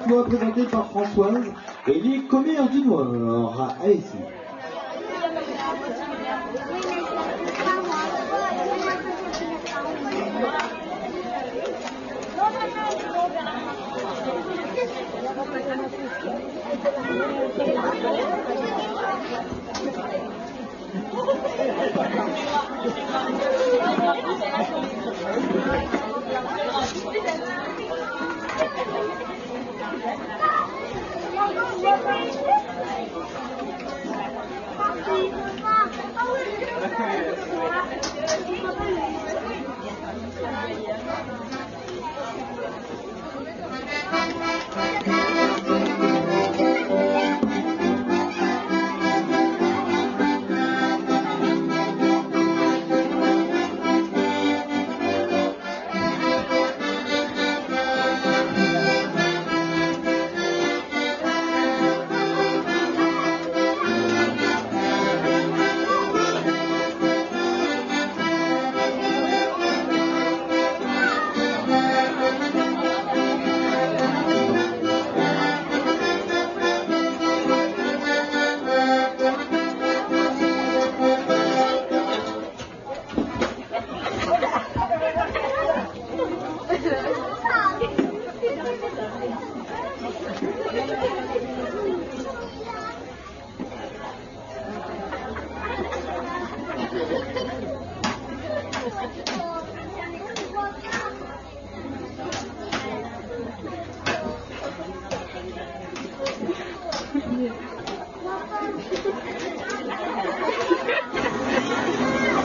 exploit présenté par Françoise et les commères du Nord. Allez-y.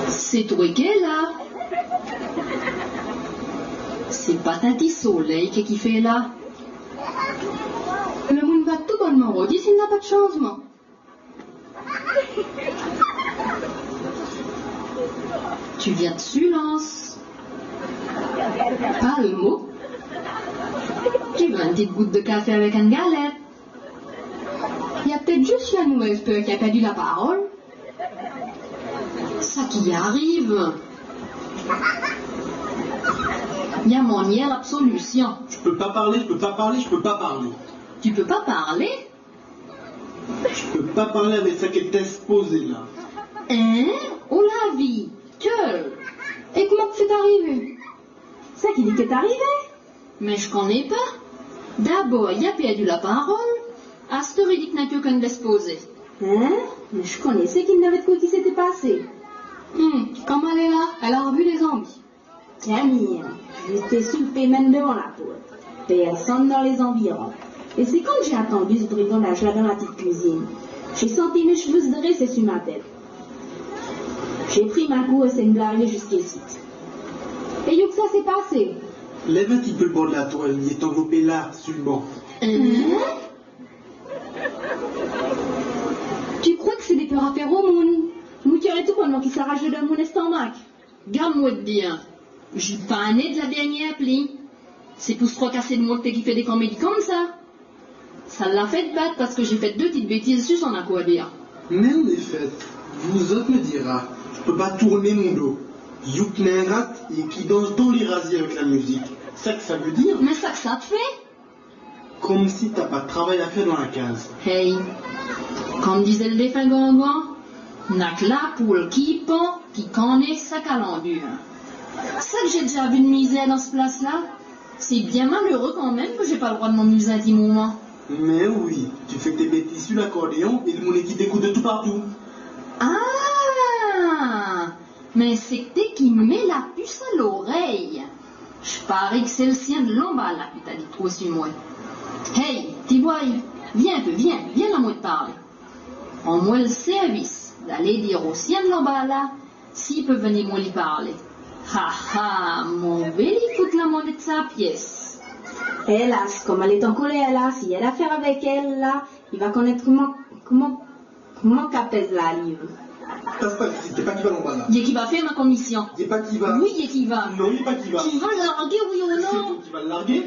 C'est toi qui es là. C'est pas Tati Soleil qui fait là. Le monde va tout bonnement redire s'il n'a pas de changement. Tu viens de silence. Pas un mot. Tu veux une petite goutte de café avec une galette. Il y a peut-être juste la mauvaise peur qui a perdu la parole. Ça qui arrive. Il y a mon nier absolution. Je peux pas parler, je peux pas parler, je peux pas parler. Tu peux pas parler? Je peux pas parler avec ça qui était exposé là. Hein? Oh la vie! Que? Et comment c'est arrivé? Ça qui dit que t'es arrivé? Mais je connais pas. D'abord, il a perdu la parole. Astor, il dit qu'il n'a que qu'un d'exposé. Hein? Mais je connaissais qu'il n'avait de quoi qui s'était passé. Comme elle est là, elle a revu les zombies. Camille, j'étais sur le paiement devant la porte. Personne dans les environs. Et c'est quand j'ai attendu ce brigandage là dans la petite cuisine. J'ai senti mes cheveux se dresser sur ma tête. J'ai pris ma course et me larguer jusqu'ici. Et où que ça s'est passé? Lève un petit peu le bord de la toile, il est enveloppé là, sur le banc. Tu crois que c'est des peurs à faire au monde? Nous qui aurait tout pendant qu'il s'arrache de mon estomac. Garde-moi de bien. J'ai pas un nez de la dernière appli. C'est pour se fracasser de moi que qui fait des comédies comme ça. Ça l'a fait battre parce que j'ai fait 2 petites bêtises sur son aquadia. Mais en effet, vous autres me dira, je peux pas tourner mon dos. Youk n'est un rat et qui danse dans les rasiers avec la musique. C'est ça que ça veut dire? Mais ça que ça te fait? Comme si t'as pas de travail à faire dans la case. Hey, comme disait le défunt Gangan, n'a que la poule qui pend, qui connaît sa calandure. Ça que j'ai déjà vu de misère dans ce place-là, c'est bien malheureux quand même que j'ai pas le droit de m'amuser intimement. Mais oui, tu fais tes bêtises sur l'accordéon et le monde qui t'écoute de tout partout. Ah, mais c'est que t'es qui met la puce à l'oreille. Je parie que c'est le sien de l'emballage qui t'a dit trop sur moi. Hey, Tiboy, viens un peu, viens à moi de parler. Prends-moi le service d'aller dire au sien de l'emballage s'il peut venir moi lui parler. Ha ha, mon bel il fout la monnaie de sa pièce. Hélas, comme elle est en colère là, si elle a affaire avec elle là, il va connaître comment qu'apaise la livre. Passe pas ici, t'es pas qui va l'emballage. Il est qui va faire ma commission. Il est pas qui va. Oui, il est qui va. Non, il est pas qui va. Qui va le larguer, oui ou C'est non? toi qui va le larguer.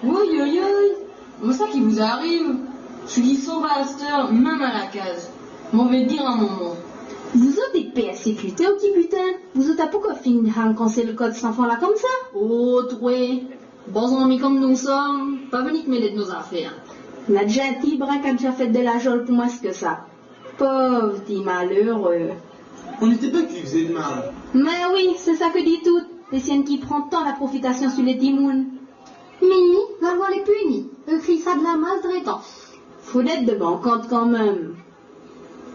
Oui, oui, oui. Mais ça qui vous arrive, je suis sauvasteur, même à la case. M'en vais dire un moment. Vous autres des persécutés ou qui putain? Vous autres à pourquoi finir quand c'est le code sans enfant là comme ça? Oh, troué. Bons amis comme nous sommes, pas venir te mêler de nos affaires. Nadja un petit brin qui a déjà fait de la jole pour moi, ce que ça. Pauvre petit malheureux. On n'était pas qui faisait de mal. Mais oui, c'est ça que dit tout. Les siennes qui prend tant la profitation sur les timounes. Mini, la loi les punit. Écrit ça de la maltraitance. Faut d'être de bon compte quand même.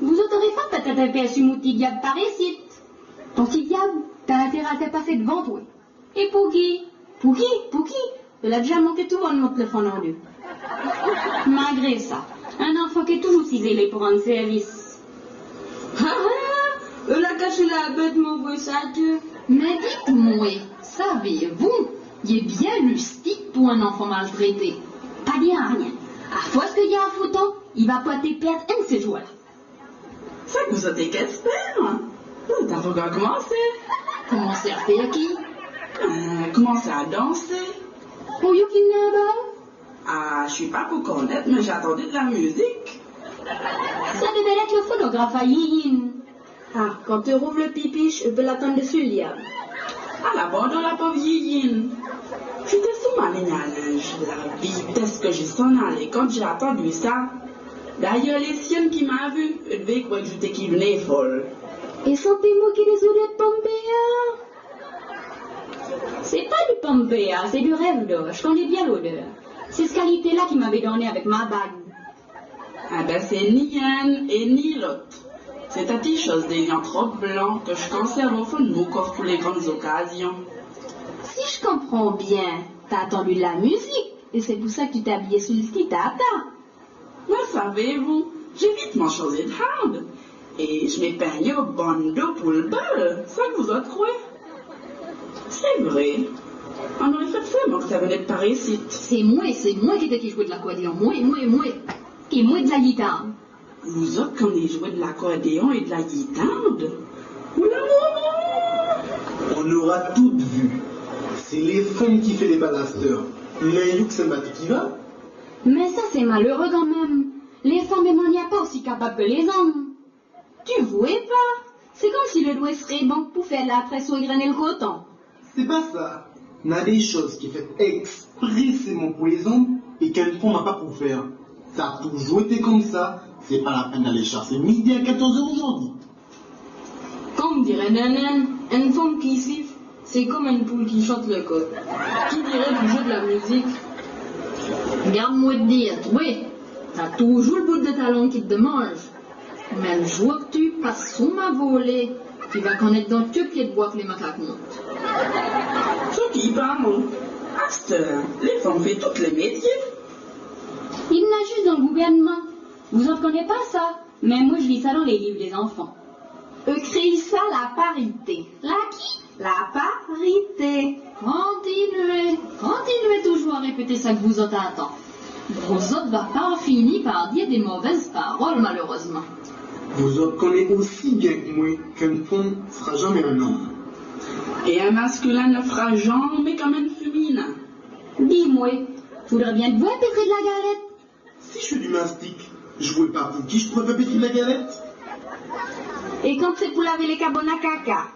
Vous autorez pas peut-être un peu sur mon petit diable par ici. Ton petit diable, t'as intérêt à te passer devant toi. Et pour qui? Pour qui? Pour qui? Elle a déjà monté tout le monde monte le fond en deux. Malgré ça, un enfant qui est toujours si zélé pour rendre service. Ah ah, elle a caché la bête, mon beau Dieu. Mais dites-moi, savez-vous, il est bien lustique pour un enfant maltraité. Pas dire rien. À force qu'il y a un fouton, il va pas te perdre un de ces jours-là. Ça que vous êtes qu'espère. T'as encore commencé. Commencer à faire qui? Commencer à danser. Pour you qui n'a pas? Ah, je suis pas pour connaître, mais j'attendais de la musique. Ça devait être le phonographe à Yéyin. Ah, quand tu rouvres le pipiche, je peux l'attendre dessus le diable. À l'abandon, la pauvre Yéyin. J'étais sous ma ligne à linge. La vitesse que j'ai s'en allé quand j'ai attendu ça. D'ailleurs, les siennes qui m'ont vu, elles devaient croire que j'étais qui venait folle. Et sentez-moi qu'il est odeurs de Pompéa. C'est pas du Pompéa, c'est du rêve d'or. Je connais bien l'odeur. C'est cette qualité-là qui m'avait donné avec ma bague. Ah ben c'est ni un et ni l'autre. C'est un petit chose des liens trop blancs que je conserve au fond de mon corps pour les grandes occasions. Si je comprends bien, t'as attendu de la musique. Et c'est pour ça que tu t'es habillé sur le petit tata. Mais savez-vous, j'ai vite m'en changé de hard. Et je m'ai peigné au bandeau pour le bal. Ça que vous autres croyez? C'est vrai. On aurait fait ça, moi, que ça venait de par ici. C'est moi qui t'ai qui joué de l'accordéon. Moi. Et moi de la guitare. Vous autres, quand on joué de l'accordéon et de la guitare? Oula, On aura toutes vu. C'est les femmes qui fait les balasteurs. Mais Youk, c'est Mati qui va. Mais ça, c'est malheureux quand même. Les femmes, il n'y a pas aussi capables que les hommes. Tu vois pas? C'est comme si le doigt serait bon pour faire la presse au grainer le coton. C'est pas ça. On a des choses qui fait expressément pour les hommes et qu'elles font pas pour faire. Ça a toujours été comme ça. C'est pas la peine d'aller chasser midi à 14h aujourd'hui. comme dirait Nanan, une femme qui siffle, c'est comme une poule qui chante le code. Qui dirait du jeu de la musique? Garde-moi de dire, oui, t'as toujours le bout de ta langue qui te mange. Mais le jour que tu passes sous ma volée, tu vas connaître dans deux pieds de bois que les macaques montent. Ce qui parle, à cette heure, les femmes font tous les métiers. Il y en a juste dans le gouvernement. Vous en connaissez pas ça? Mais moi, je lis ça dans les livres des enfants. Écris ça la parité. La qui? La parité. Continuez toujours à répéter ça que vous autres attend. Vous autres va pas finir par dire des mauvaises paroles, malheureusement. Vous autres connaissez aussi bien que moi qu'une femme ne sera jamais un homme. Et un masculin ne fera jamais comme un féminin. Dis-moi, faudrait bien te voir pétrer de la galette. Si je suis du mastic, je vois pas pour qui je pourrais pas pétrir de la galette. Et quand c'est pour laver les cabones à caca?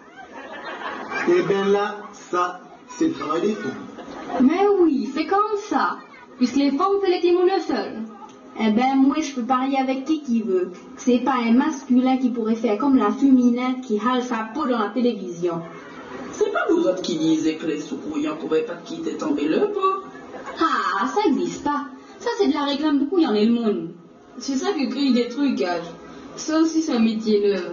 Eh bien là, ça, c'est le travail des femmes. Mais oui, c'est comme ça, puisque les femmes font les timons le seul. Eh ben moi je peux parier avec qui veut. C'est pas un masculin qui pourrait faire comme la féminin qui hale sa peau dans la télévision. C'est pas vous autres qui disiez que les sous-couillants pouvaient pas quitter tomber le pot. Ah, ça existe pas. Ça, c'est de la réclame de couilles en est le monde. C'est ça que crient des trucages. Ça aussi, c'est un métier neuf.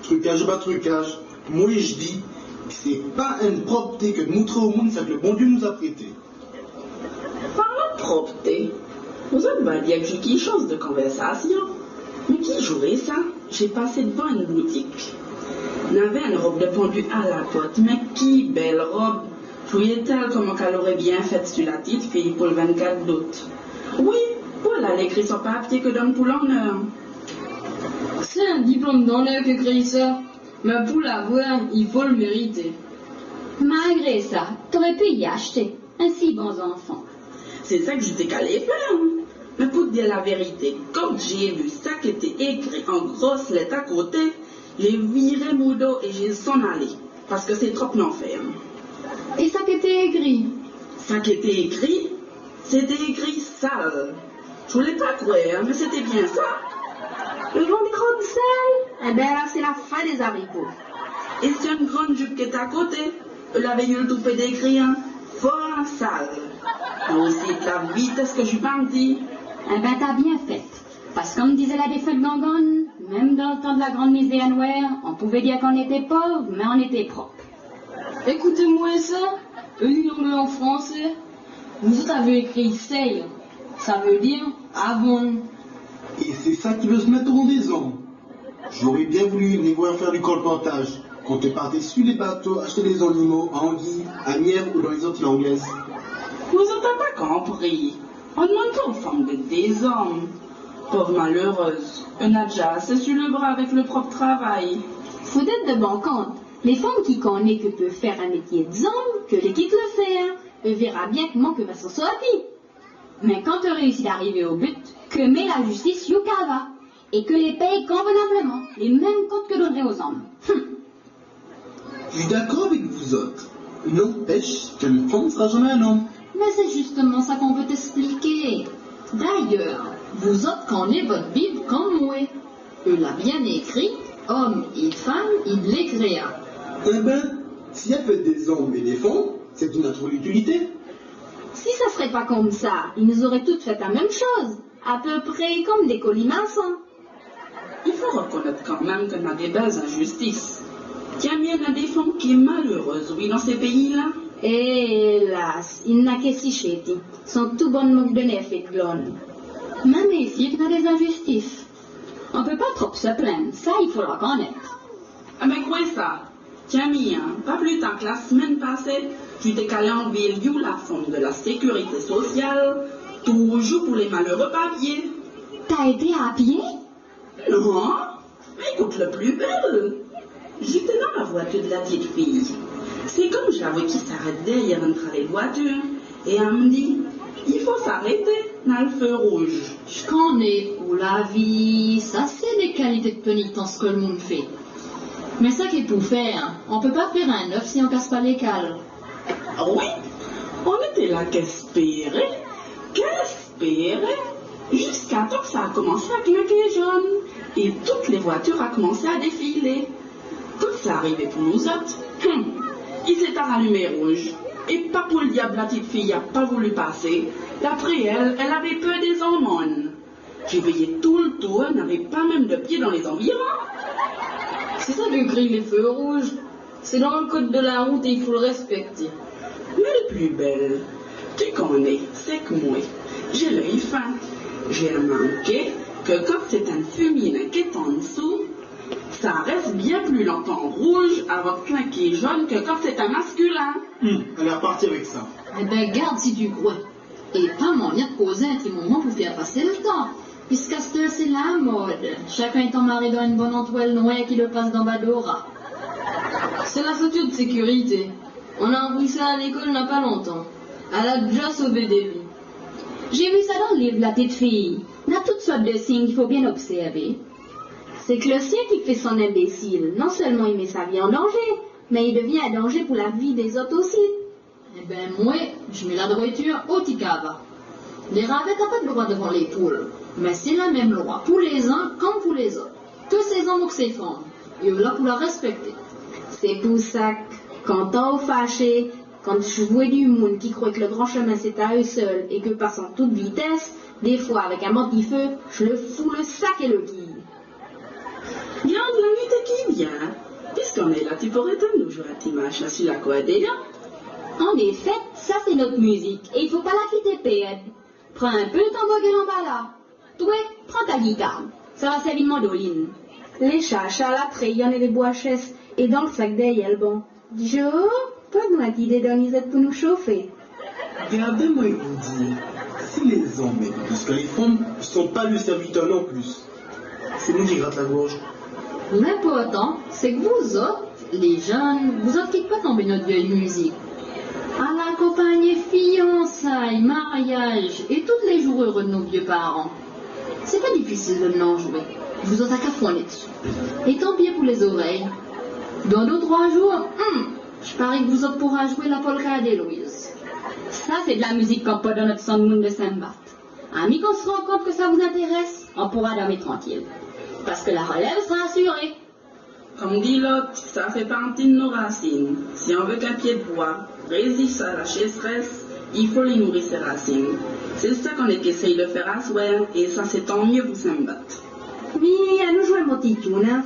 Trucage ou pas trucage, moi je dis que c'est pas une propreté que de montrer au monde ça que le bon Dieu nous a prêté. Parlons de propreté. Vous autres va dire que j'ai qui chose de conversation. Mais qui jouerait ça? J'ai passé devant une boutique. On avait une robe de pendu à la porte, mais qui belle robe! Je voyais-elle comment qu'elle aurait bien faite sur la petite fille pour le 24 d'août. Oui, Paul a écrit son papier que donne pour l'honneur. C'est un diplôme d'honneur que crée ça. Mais pour l'avoir, il faut le mériter. Malgré ça, t'aurais pu y acheter. Un si bon enfant. C'est ça que j'étais calé faire. Mais pour te dire la vérité, quand j'ai vu ça qui était écrit en grosses lettres à côté, j'ai viré mon dos et j'ai s'en allé. Parce que c'est trop non ferme. Et ça qui était écrit, Ça qui était écrit, c'était écrit sale. Je voulais pas croire, mais c'était bien ça. Le vent des robes sales? Eh ben là, c'est la fin des haricots. Et c'est une grande jupe qui est à côté. Elle avait eu le toupet d'écrire, fort sale. Mais aussi la vitesse que je suis partie. Eh ben, t'as bien fait. Parce que comme disait la défunte Gangonne, même dans le temps de la grande misère noire, on pouvait dire qu'on était pauvre, mais on était propre. Écoutez-moi ça, lis l'anglais en français. Vous avez écrit say, ça veut dire avant. Et c'est ça qui veut se mettre en des hommes. J'aurais bien voulu les voir faire du colportage. Quand tu partais sur les bateaux acheter des animaux à Anguille, à Nièvre ou dans les Antilles anglaises. Vous n'avez pas compris. On demande pas aux femmes d'être des hommes. Pauvre malheureuse, un a déjà assez sur le bras avec le propre travail. Faut être de bon compte. Les femmes qui connaissent que peuvent faire un métier d'homme, que les quitte le faire, eux verra bien comment que va s'en sortir. Mais quand tu réussis d'arriver au but, que met la justice Yukava, et que les paye convenablement, les mêmes comptes que donnerait aux hommes. Je suis d'accord avec vous autres. N'empêche qu'une femme ne sera jamais un homme. Mais c'est justement ça qu'on veut t'expliquer. D'ailleurs, vous autres connaissez votre Bible comme moi. Il l'a bien écrit, homme et femme, il les créa. Eh ben, s'il y a fait des hommes et des femmes, c'est une autre utilité. Si ça serait pas comme ça, ils nous auraient toutes fait la même chose. À peu près comme des colimaçons. Il faut reconnaître quand même qu'on a des belles injustices. Tiens bien, il y a des femmes qui sont malheureuses, oui, dans ces pays-là. Hélas, il n'a que si chéti. Sont tout bonnes moques de nef et de glonne. Même les filles ont des injustices. On peut pas trop se plaindre, ça il faut le reconnaître. Ah mais quoi ça? Tiens bien, pas plus tard que la semaine passée, tu t'es calé en ville où la femme de la sécurité sociale, toujours pour les malheureux papiers. T'as été à pied? Non, mais écoute le plus belle. J'étais dans la voiture de la petite fille. C'est comme j'avais qui s'arrête derrière une travée de voiture et elle me dit, il faut s'arrêter dans le feu rouge. Je connais, ou la vie, ça c'est des qualités de pénitence que le monde fait. Mais ça qu'il faut faire, on peut pas faire un œuf si on casse pas les cales. Ah oui, on était là qu'espérer, jusqu'à temps que ça a commencé à clinquer jaune et toutes les voitures ont commencé à défiler. Quand ça arrivait pour nous autres, il s'est rallumé rouge. Et pas pour le diable, la petite fille n'a pas voulu passer. D'après elle, elle avait peur des hormones. J'ai veillé tout le tour, elle n'avait pas même de pied dans les environs. C'est ça que grille les feux rouges. C'est dans le code de la route et il faut le respecter. Mais le plus belle, tu connais, c'est que moi, j'ai l'œil fin. J'ai remarqué que quand c'est un féminin qui est en dessous, ça reste bien plus longtemps rouge avant de clinquer jaune que quand c'est un masculin. Elle est repartie avec ça. Eh ben, garde si tu crois. Et pas moyen de poser un petit moment pour faire passer le temps. Puisqu'à ce que c'est la mode. Chacun est emmarré dans une bonne entoile noire qui le passe dans Badora. C'est la ceinture de sécurité. On a appris ça à l'école il n'y a pas longtemps. Elle a déjà sauvé des vies. J'ai vu ça dans le livre de la petite fille. Il y a toutes sortes de signes qu'il faut bien observer. C'est que le sien qui fait son imbécile. Non seulement il met sa vie en danger, mais il devient un danger pour la vie des autres aussi. Eh ben, moi, je mets la droiture au Ticava. Les ravets n'ont pas de droit devant les poules. Mais c'est la même loi pour les uns comme pour les autres. Que ces hommes ou que ces femmes. Et eux là pour la respecter. C'est pour ça que, quand t'en fâché, quand je vois du monde qui croit que le grand chemin c'est à eux seuls et que passent en toute vitesse, des fois avec un mantifeu, je le fous le sac et le quille. Garde la nuit qui vient. Puisqu'on est là, tu pourrais nous jouer un petit match là sur la quadrille. En effet, ça c'est notre musique, et il faut pas la quitter perdre. Prends un peu ton boguel en bas là. Toi, prends ta guitare. Ça va servir de mandoline. Les chachas, la trayonne et les boachesses, et dans le sac derrière le bon. Jo, pas de ma idée d'organisette pour nous chauffer. Regardez-moi vous dire, si les hommes aiment plus que les femmes, ne sont pas le serviteur non plus. C'est nous qui gratte la gorge. L'important, c'est que vous autres, les jeunes, vous autres qui ne pas tomber notre vieille musique. À l'accompagner fiançailles, mariage et tous les jours heureux de nos vieux parents. C'est pas difficile de l'en jouer. Vous autres à cafonner dessus. Et tant pis pour les oreilles. Dans 2 ou 3 jours, je parie que vous autres pourra jouer la polka d'Héloïse. Ça, c'est de la musique qu'on peut dans notre son de monde de Saint-Barth. Amis, qu'on se rend compte que ça vous intéresse, on pourra dormir tranquille. Parce que la relève sera assurée. Comme dit l'autre, ça fait partie de nos racines. Si on veut qu'un pied de bois résiste à la sécheresse, il faut les nourrir ses racines. C'est ça qu'on essaye de faire à soir, et ça c'est tant mieux pour Saint-Barth. Mais à nous jouer mon petit tour, hein.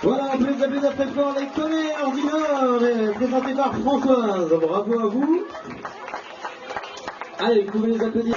Voilà, plus applaudissements très fort, les comédiens du Nord, présentés par Françoise. Bravo à vous. Allez, vous pouvez les applaudir.